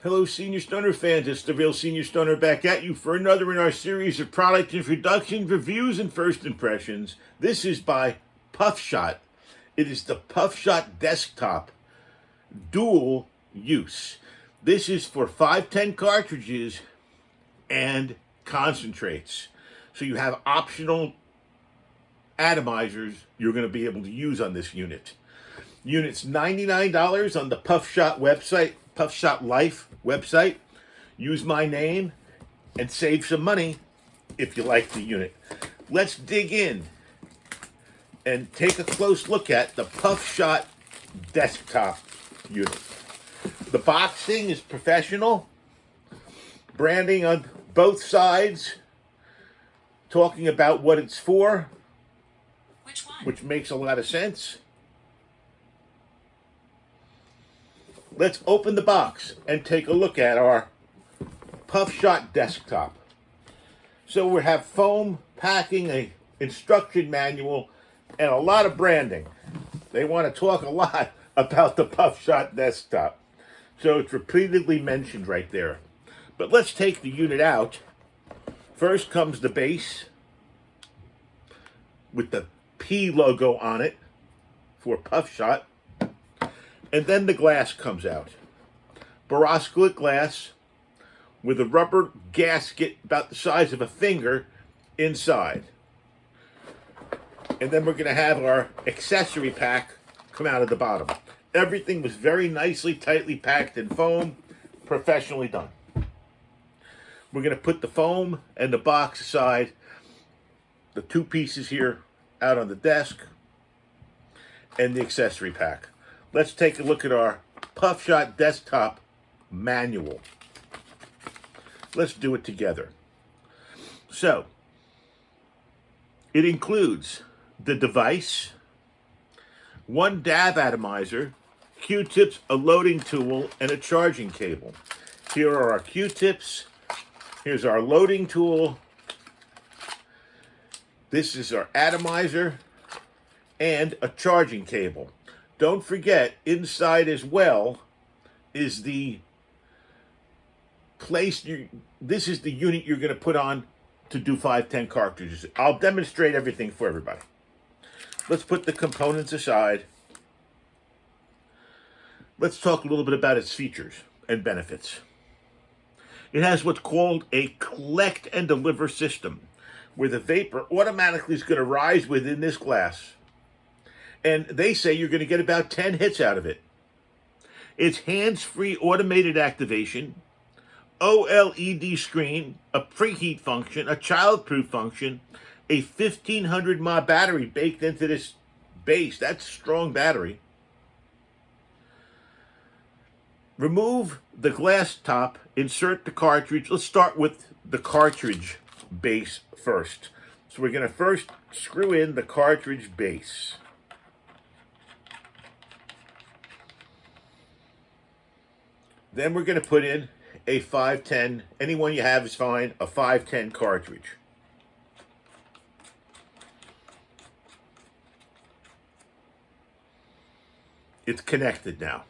Hello, Senior Stoner fans. It's the Real Senior Stoner back at you for another in our series of product introductions, reviews, and first impressions. This is by Puffshot. It is the Puffshot Desktop Dual Use. This is for 510 cartridges and concentrates. So you have optional atomizers you're going to be able to use on this unit. Unit's $99 on the Puffshot website, Puffshot Life website. Use my name and save some money if you like the unit. Let's dig in and take a close look at the Puffshot Desktop unit. The boxing is professional. Branding on both sides, talking about what it's for, which makes a lot of sense. Let's open the box and take a look at our Puffshot Desktop. So we have foam packing, a instruction manual, and a lot of branding. They want to talk a lot about the Puffshot Desktop. So it's repeatedly mentioned right there. But let's take the unit out. First comes the base with the P logo on it for Puffshot. And then the glass comes out. Boroscolic glass with a rubber gasket about the size of a finger inside. And then we're going to have our accessory pack come out of the bottom. Everything was very nicely, tightly packed in foam, professionally done. We're going to put the foam and the box aside, the two pieces here out on the desk, and the accessory pack. Let's take a look at our Puffshot Desktop manual. Let's do it together. So, it includes the device, one dab atomizer, Q-tips, a loading tool, and a charging cable. Here are our Q-tips. Here's our loading tool. This is our atomizer and a charging cable. Don't forget, inside as well is the place this is the unit you're going to put on to do 510 cartridges. I'll demonstrate everything for everybody. Let's put the components aside. Let's talk a little bit about its features and benefits. It has what's called a collect and deliver system, where the vapor automatically is going to rise within this glass. And they say you're going to get about 10 hits out of it. It's hands-free automated activation, OLED screen, a preheat function, a child-proof function, a 1500 mAh battery baked into this base. That's a strong battery. Remove the glass top, insert the cartridge. Let's start with the cartridge base first. So we're going to first screw in the cartridge base. Then we're going to put in a 510, any one you have is fine, a 510 cartridge. It's connected now.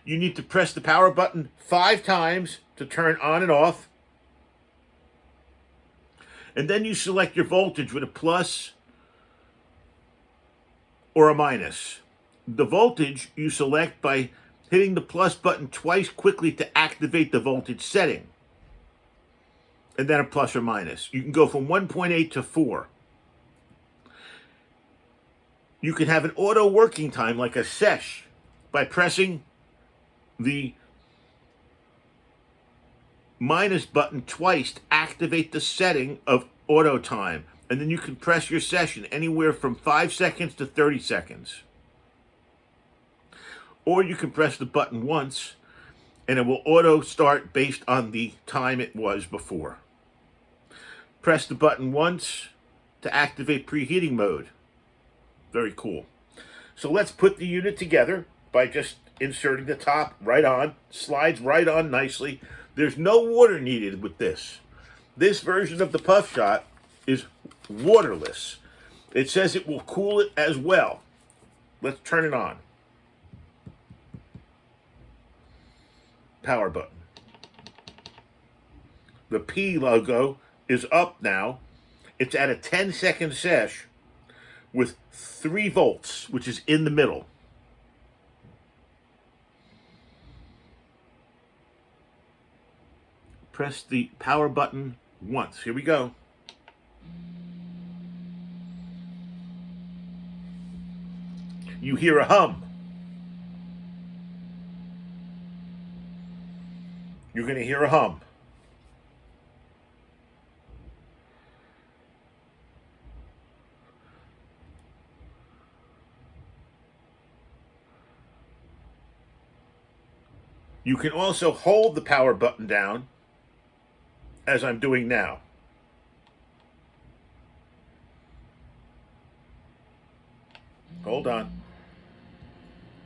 You need to press the power button 5 times to turn on and off. And then you select your voltage with a plus or a minus. The voltage you select by hitting the plus button twice quickly to activate the voltage setting. And then a plus or minus. You can go from 1.8 to 4. You can have an auto working time like a sesh by pressing the minus button twice to activate the setting of auto time. And then you can press your session anywhere from 5 seconds to 30 seconds. Or you can press the button once and it will auto start based on the time it was before. Press the button once to activate preheating mode. Very cool. So let's put the unit together by just inserting the top right on. Slides right on nicely. There's no water needed with this. This version of the Puffshot is waterless. It says it will cool it as well. Let's turn it on. power button. The P logo is up now. It's at a 10-second sesh with 3 volts, which is in the middle. Press the power button once. Here we go. You hear a hum. You're going to hear a hum. You can also hold the power button down, as I'm doing now. Hold on.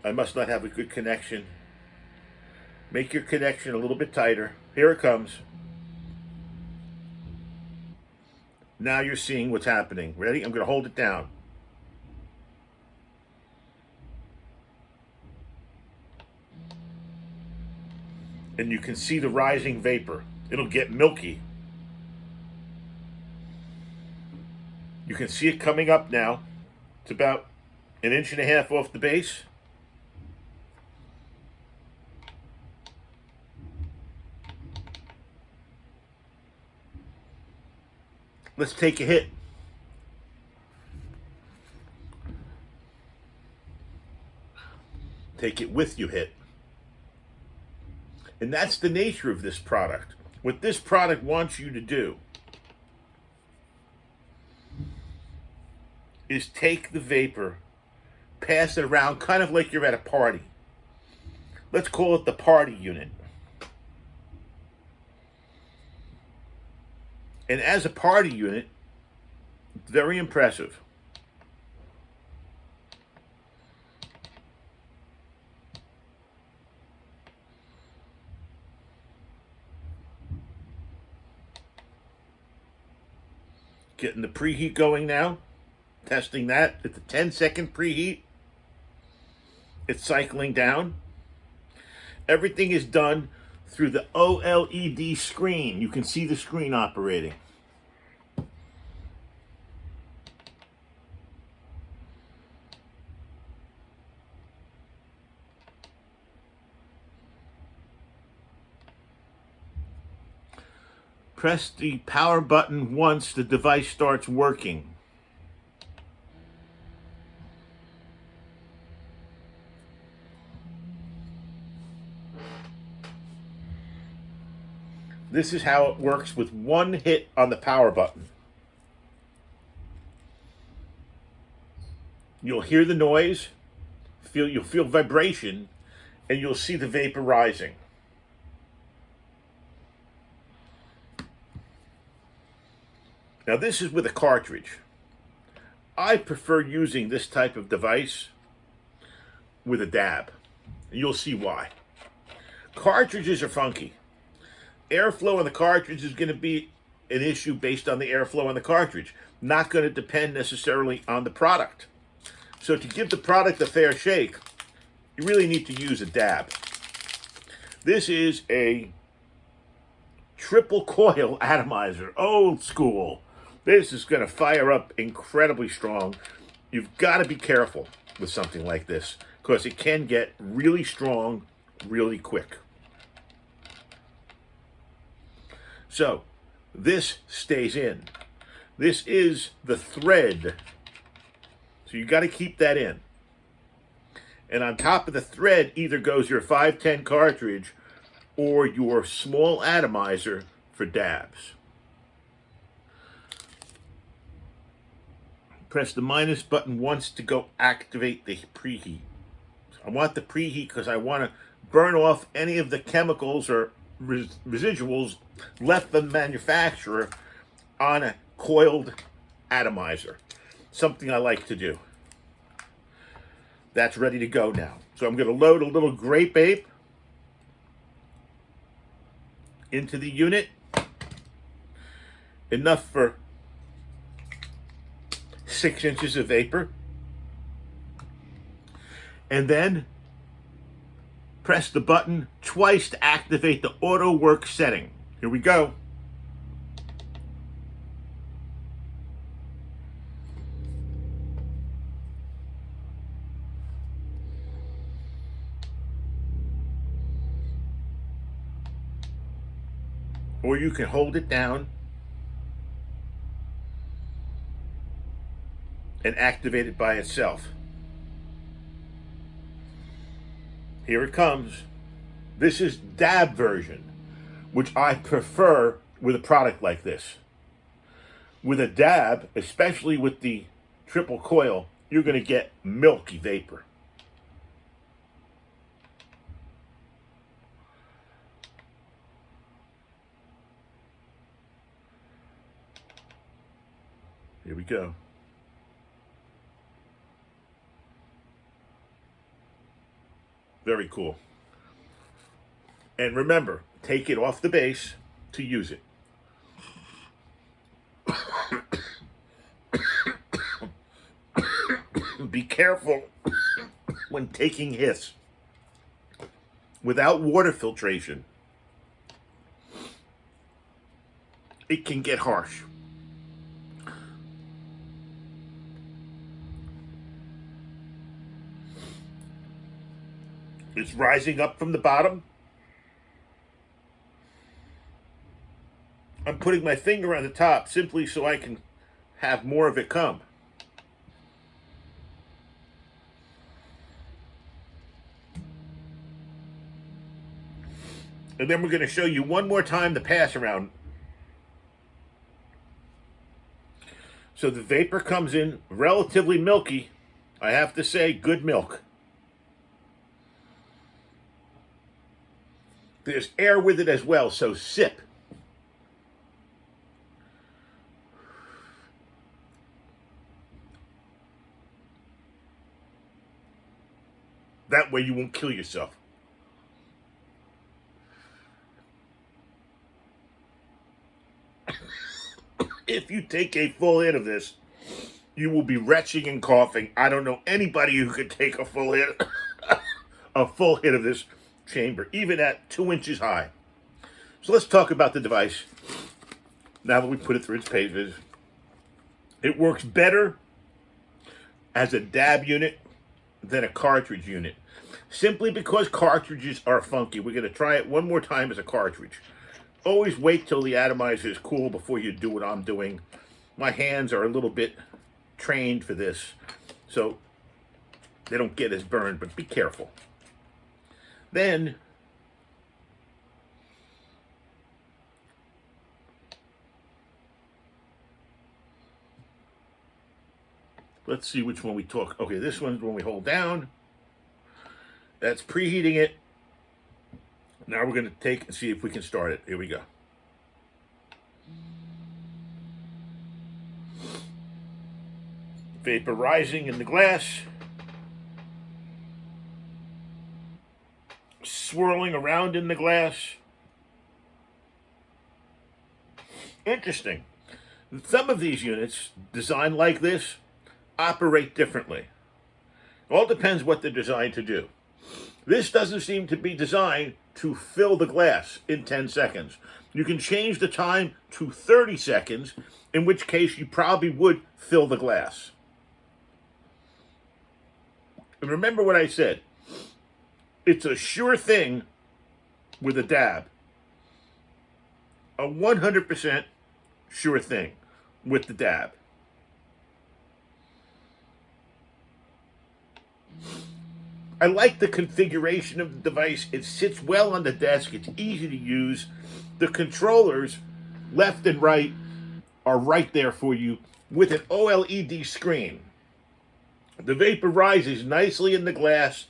I must not have a good connection. Make your connection a little bit tighter. Here it comes. Now you're seeing what's happening. Ready? I'm going to hold it down. And you can see the rising vapor. It'll get milky. You can see it coming up now. It's about 1.5 inches off the base. Let's take a hit. Take it with you hit. And that's the nature of this product. What this product wants you to do is take the vapor, pass it around kind of like you're at a party. Let's call it the party unit. And as a party unit, it's very impressive. Getting the preheat going now. Testing that at the 10-second preheat. It's cycling down. Everything is done through the OLED screen. You can see the screen operating. Press the power button once the device starts working. This is how it works with one hit on the power button. You'll hear the noise, you'll feel vibration, and you'll see the vapor rising. Now this is with a cartridge. I prefer using this type of device with a dab. You'll see why. Cartridges are funky. Airflow on the cartridge is going to be an issue based on the airflow on the cartridge. Not going to depend necessarily on the product. So to give the product a fair shake, you really need to use a dab. This is a triple coil atomizer, old school. This is going to fire up incredibly strong. You've got to be careful with something like this because it can get really strong really quick. So this stays in. This is the thread. So you got to keep that in. And on top of the thread either goes your 510 cartridge or your small atomizer for dabs. Press the minus button once to go activate the preheat. I want the preheat because I want to burn off any of the chemicals or residuals left from the manufacturer on a coiled atomizer. Something I like to do. That's ready to go now. So I'm going to load a little grape ape into the unit. Enough for 6 inches of vapor. And then press the button twice to activate the auto work setting. Here we go. Or you can hold it down and activate it by itself. Here it comes. This is dab version, which I prefer with a product like this. With a dab, especially with the triple coil, you're going to get milky vapor. Here we go. Very cool. And remember, take it off the base to use it. Be careful when taking hits. Without water filtration, it can get harsh. It's rising up from the bottom. I'm putting my finger on the top simply so I can have more of it come. And then we're going to show you one more time the pass around. So the vapor comes in relatively milky. I have to say, good milk. There's air with it as well, so sip. That way you won't kill yourself. If you take a full hit of this, you will be retching and coughing. I don't know anybody who could take a full hit, of this chamber, even at 2 inches high. So let's talk about the device. Now that we put it through its paces, it works better as a dab unit than a cartridge unit, simply because cartridges are funky. We're going to try it one more time as a cartridge. Always wait till the atomizer is cool before you do what I'm doing. My hands are a little bit trained for this, so they don't get as burned, but be careful. Then let's see which one we took. Okay, this one's when we hold down. That's preheating it. Now we're going to take and see if we can start it. Here we go. Vapor rising in the glass. Swirling around in the glass. Interesting. Some of these units, designed like this, operate differently. It all depends what they're designed to do. This doesn't seem to be designed to fill the glass in 10 seconds. You can change the time to 30 seconds, in which case you probably would fill the glass. And remember what I said. It's a sure thing with a dab. A 100% sure thing with the dab. I like the configuration of the device. It sits well on the desk. It's easy to use. The controllers, left and right, are right there for you with an OLED screen. The vapor rises nicely in the glass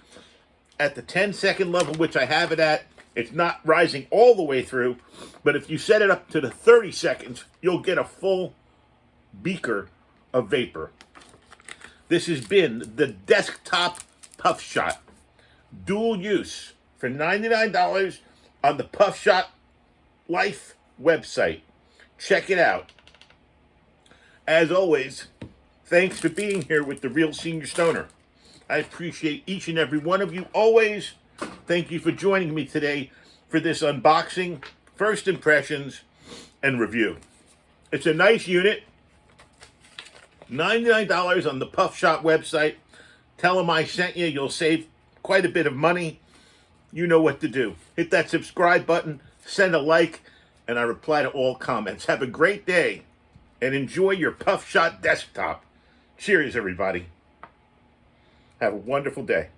at the 10-second level, which I have it at. It's not rising all the way through, but if you set it up to the 30 seconds, you'll get a full beaker of vapor. This has been the desktop Puffshot, dual use for $99 on the Puffshot Life website. Check it out. As always, thanks for being here with the Real Senior Stoner. I appreciate each and every one of you always. Thank you for joining me today for this unboxing, first impressions, and review. It's a nice unit. $99 on the Puffshot website. Tell them I sent you. You'll save quite a bit of money. You know what to do. Hit that subscribe button, send a like, and I reply to all comments. Have a great day and enjoy your Puffshot desktop. Cheers, everybody. Have a wonderful day.